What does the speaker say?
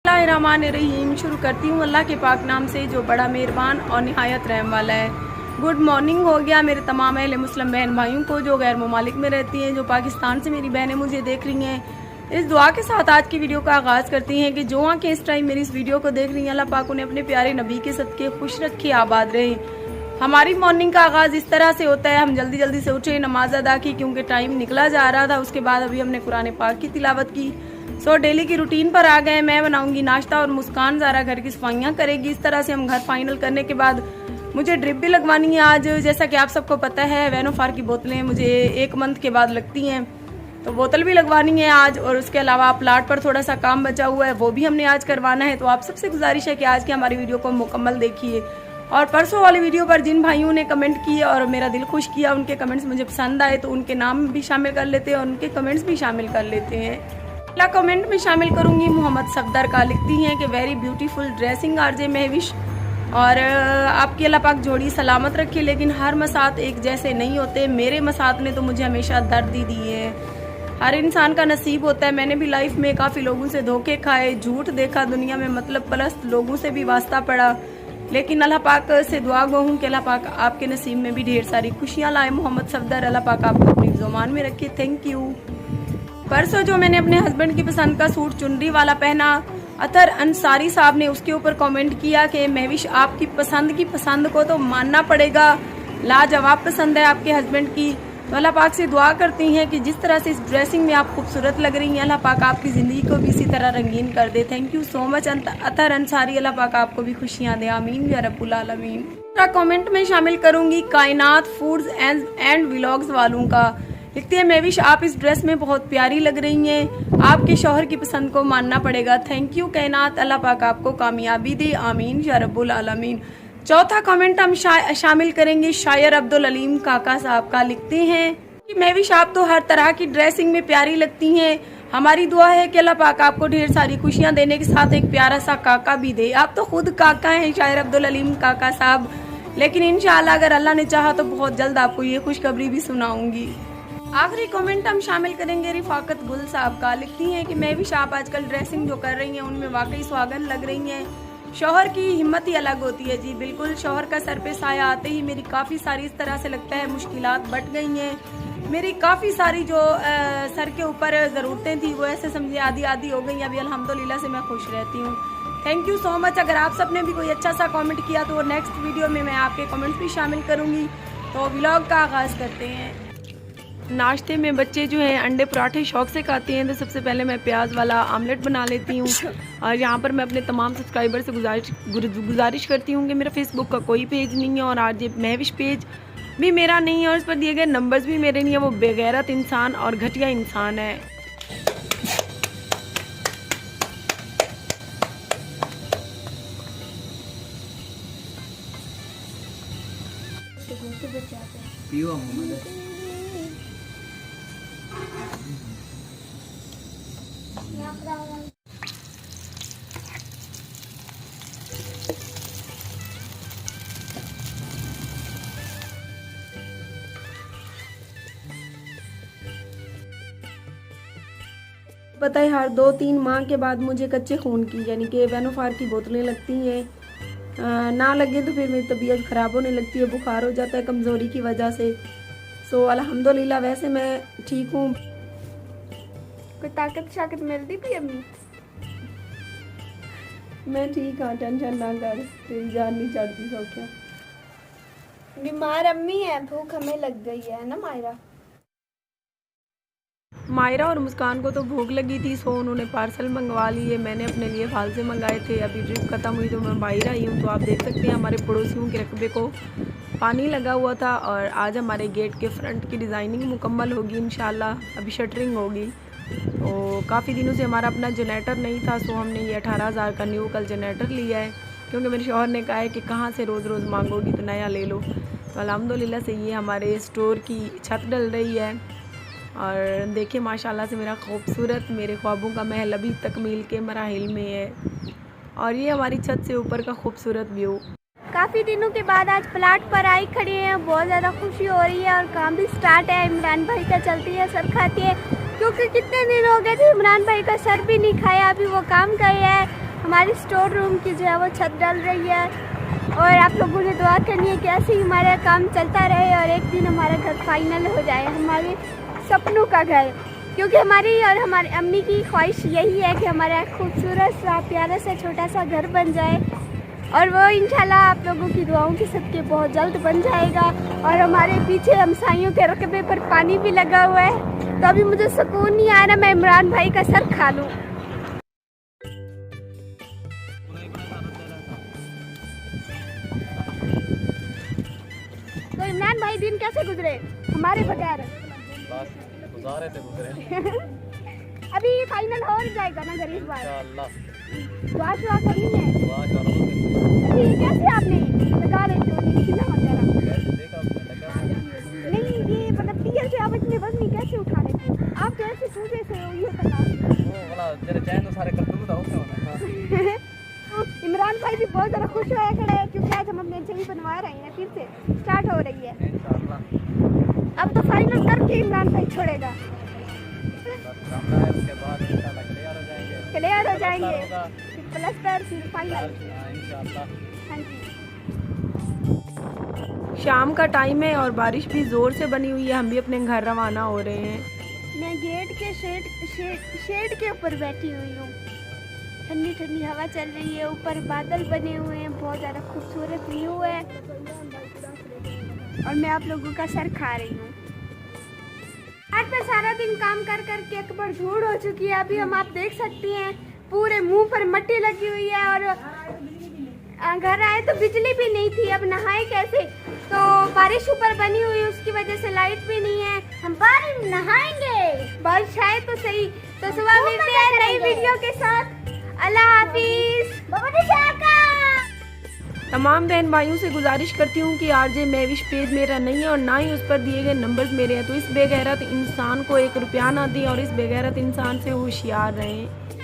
बिस्मिल्लाहिर्रहमानिर्रहीम। शुरू करती हूँ अल्लाह के पाक नाम से जो बड़ा मेहरबान और निहायत रहम वाला है। गुड मॉर्निंग हो गया मेरे तमाम अहले मुस्लिम बहन भाइयों को जो गैर ममालिक में रहती हैं, जो पाकिस्तान से मेरी बहनें मुझे देख रही हैं। इस दुआ के साथ आज की वीडियो का आगाज़ करती हैं कि जो आँखें इस टाइम मेरी इस वीडियो को देख रही हैं, अल्लाह पाक उन्हें अपने प्यारे नबी के सदके खुश रखे, आबाद रहे। हमारी मॉर्निंग का आगाज़ इस तरह से होता है, हम जल्दी जल्दी से उठे, नमाज अदा की क्योंकि टाइम निकला जा रहा था। उसके बाद अभी हमने कुरान पाक की तिलावत की। डेली की रूटीन पर आ गए। मैं बनाऊंगी नाश्ता और मुस्कान ज़ारा घर की सफाइयाँ करेगी। इस तरह से हम घर फाइनल करने के बाद मुझे ड्रिप भी लगवानी है आज। जैसा कि आप सबको पता है, वेनोफार की बोतलें मुझे 1 मंथ के बाद लगती हैं, तो बोतल भी लगवानी है आज। और उसके अलावा प्लाट पर थोड़ा सा काम बचा हुआ है, वो भी हमने आज करवाना है। तो आप सबसे गुजारिश है कि आज की हमारी वीडियो को मुकम्मल देखिए। और परसों वाली वीडियो पर जिन भाइयों ने कमेंट किए और मेरा दिल खुश किया, उनके कमेंट्स मुझे पसंद आए, तो उनके नाम भी शामिल कर लेते हैं और उनके कमेंट्स भी शामिल कर लेते हैं। पहला कमेंट में शामिल करूंगी मोहम्मद सफदर का। लिखती हैं कि very beautiful dressing RJ Mahvish, और आपकी अल्लाह पाक जोड़ी सलामत रखे, लेकिन हर मसात एक जैसे नहीं होते। मेरे मसात ने तो मुझे हमेशा दर्द ही दिए हैं। हर इंसान का नसीब होता है। मैंने भी लाइफ में काफ़ी लोगों से धोखे खाए, झूठ देखा, दुनिया में मतलब परस्त लोगों से भी वास्ता पड़ा, लेकिन अल्लाह पाक से दुआ गो हूँ कि अल्लाह पाक आपके नसीब में भी ढेर सारी खुशियाँ लाए। मोहम्मद सफदर, अल्लाह पाक आपको अपनी ज़ुबान में रखे। Thank you. परसों जो मैंने अपने हस्बैंड की पसंद का सूट चुनरी वाला पहना, अतर अंसारी साहब ने उसके ऊपर कमेंट किया कि महविश आपकी पसंद की पसंद को तो मानना पड़ेगा, लाजवाब पसंद है आपके हस्बैंड की। तो अल्लाह पाक से दुआ करती हैं कि जिस तरह से इस ड्रेसिंग में आप खूबसूरत लग रही हैं, अल्लाह पाक आपकी ज़िंदगी को भी इसी तरह रंगीन कर दे। थैंक यू सो मच अतर अंसारी, अल्लाह पाक आपको भी खुशियाँ दे, आमीन या रब्बुल आलमीन। कमेंट में शामिल करूँगी कायनात फूड्स एंड व्लॉग्स वालों का। लिखती है महविश आप इस ड्रेस में बहुत प्यारी लग रही हैं, आपके शौहर की पसंद को मानना पड़ेगा। थैंक यू कायनात, अल्लाह पाक आपको कामयाबी दे, आमीन या रब्बुल आलमीन। चौथा कमेंट हम शामिल करेंगे शायर अब्दुल अलीम काका साहब का। लिखते हैं कि महविश आप तो हर तरह की ड्रेसिंग में प्यारी लगती हैं, हमारी दुआ है कि अल्लाह पाक आपको ढेर सारी खुशियां देने के साथ एक प्यारा सा काका भी दे। आप तो खुद काका हैं शायर अब्दुल अलीम काका साहब, लेकिन इंशाअल्लाह अगर अल्लाह ने चाहा तो बहुत जल्द आपको ये खुशखबरी भी सुनाऊंगी। आखिरी कमेंट हम शामिल करेंगे रिफाकत गुल साहब का। लिखती हैं कि महविश आप आजकल ड्रेसिंग जो कर रही हैं उनमें वाकई सुहागन लग रही हैं, शौहर की हिम्मत ही अलग होती है। जी बिल्कुल, शौहर का सर पे साया आते ही मेरी काफ़ी सारी इस तरह से लगता है मुश्किलात बढ़ गई हैं। मेरी काफ़ी सारी जो सर के ऊपर ज़रूरतें थी वो ऐसे समझे आधी आधी हो गई। अभी अल्हम्दुलिल्लाह से मैं खुश रहती हूँ। Thank you so much. अगर आप सबने भी कोई अच्छा सा कमेंट किया तो नेक्स्ट वीडियो में मैं आपके कमेंट्स भी शामिल करूँगी। तो व्लॉग का आगाज़ करते हैं। नाश्ते में बच्चे जो हैं अंडे पराठे शौक से खाते हैं, तो सबसे पहले मैं प्याज वाला आमलेट बना लेती हूँ। और यहाँ पर मैं अपने तमाम सब्सक्राइबर से गुजारिश करती हूँ कि मेरा फेसबुक का कोई पेज नहीं है और आज ये महविश पेज भी मेरा नहीं है और इस पर दिए गए नंबर्स भी मेरे नहीं है। वो बेगैरत इंसान और घटिया इंसान है। पता है हर 2-3 माह के बाद मुझे कच्चे खून की यानी कि वेनोफार की बोतलें लगती हैं। ना लगे तो फिर मेरी तबीयत ख़राब होने लगती है, बुखार हो जाता है कमज़ोरी की वजह से। सो अल्हम्दुलिल्लाह वैसे मैं ठीक हूँ। कोई ताकत शाकत मिलती भी अम्मी? मैं ठीक हाँ, टेंशन ना कर, तेरी जान नहीं चढ़ती। सो क्या बीमार अम्मी है, भूख हमें लग गई है ना मायरा और मुस्कान को तो भूख लगी थी, सो उन्होंने पार्सल मंगवा लिए। मैंने अपने लिए फाल से मंगाए थे। अभी ड्रिप ख़त्म हुई तो मैं बाहर आई हूँ। तो आप देख सकते हैं हमारे पड़ोसियों के रकबे को पानी लगा हुआ था और आज हमारे गेट के फ्रंट की डिज़ाइनिंग मुकम्मल होगी इंशाल्लाह। अभी शटरिंग होगी। तो काफ़ी दिनों से हमारा अपना जनरेटर नहीं था, सो हमने ये 18,000 का न्यू कल जनरेटर लिया है, क्योंकि मेरे शौहर ने कहा है कि कहाँ से रोज़ रोज़ मांगोगी तो नया ले लो। तो अल्हम्दुलिल्लाह से ये हमारे स्टोर की छत डल रही है। और देखिए माशाल्लाह से मेरा खूबसूरत मेरे ख्वाबों का महल अभी तकमील के मराहिल में है। और ये हमारी छत से ऊपर का खूबसूरत व्यू। काफ़ी दिनों के बाद आज प्लाट पर आई खड़ी हैं, बहुत ज़्यादा खुशी हो रही है और काम भी स्टार्ट है। इमरान भाई का चलती है, सर खाती है, क्योंकि कितने दिन हो गए थे इमरान भाई का सर भी नहीं खाया। अभी वो काम कर रहा है हमारी स्टोर रूम की जो है वो छत डल रही है। और आप लोगों ने दुआ करनी है कि ऐसे ही हमारा काम चलता रहे और एक दिन हमारा घर फाइनल हो जाए, हमारे सपनों का घर। क्योंकि हमारी और हमारी अम्मी की ख्वाहिश यही है कि हमारा खूबसूरत सा प्यारा सा छोटा सा घर बन जाए, और वो इंशाल्लाह आप लोगों की दुआओं के सदके बहुत जल्द बन जाएगा। और हमारे पीछे हमसाइयों के रकबे पर पानी भी लगा हुआ है, तो अभी मुझे सुकून नहीं आ रहा, मैं इमरान भाई का सर खा लूँ। तो इमरान भाई दिन कैसे गुजरे हमारे बगैर? बस गुजारे थे गुजरे। अभी फाइनल हो जाएगा ना घर इस बार? दुआ शुआ करनी है। अभी कैसे आपने लगा रहे थे किला वगैरह? नहीं ये मतलब टीयर से आप इतने वजन कैसे उठा रहे थे? आप कैसे सूझे से हो ये बता। वो वाला तेरे चैन सारे कर दूंगा होता है। इमरान भाई भी बहुत ज़्यादा खुश होया खड़े हैं क्योंकि आज हम अपने छवि बनवा रहे हैं, फिर से स्टार्ट हो रही है इंशाल्लाह। अब तो फाइनल करके इमरान भाई छोड़ेगा, उसके बाद इंशाल्लाह क्लियर हो जाएंगे, प्लस्तर फिर फाइनल इंशाल्लाह। हाँ जी। शाम का टाइम है और बारिश भी ज़ोर से बनी हुई है, हम भी अपने घर रवाना हो रहे हैं। मैं गेट के शेड के ऊपर बैठी हुई हूँ, ठंडी ठंडी हवा चल रही है, ऊपर बादल बने हुए हैं, बहुत ज़्यादा खूबसूरत व्यू है और मैं आप लोगों का सर खा रही हूँ। आज मैं सारा दिन काम कर कर के अकबर धूड़ हो चुकी है। अभी हम आप देख सकती हैं पूरे मुंह पर मट्टी लगी हुई है और घर आए तो बिजली भी नहीं थी, अब नहाए कैसे? तो बारिश ऊपर बनी हुई है, उसकी वजह से लाइट भी नहीं है। हम बारिश में नहाएंगे, बारिश आए तो सही। तो सुबह मिलते हैं नई वीडियो के साथ। अल्लाह हाफिज। तमाम बहन भाइयों से गुजारिश करती हूँ कि आरजे महविश पेज मेरा नहीं है और ना ही उस पर दिए गए नंबर्स मेरे हैं, तो इस बेगैरत इंसान को 1 रुपया ना दें और इस बेगैरत इंसान से होशियार रहें।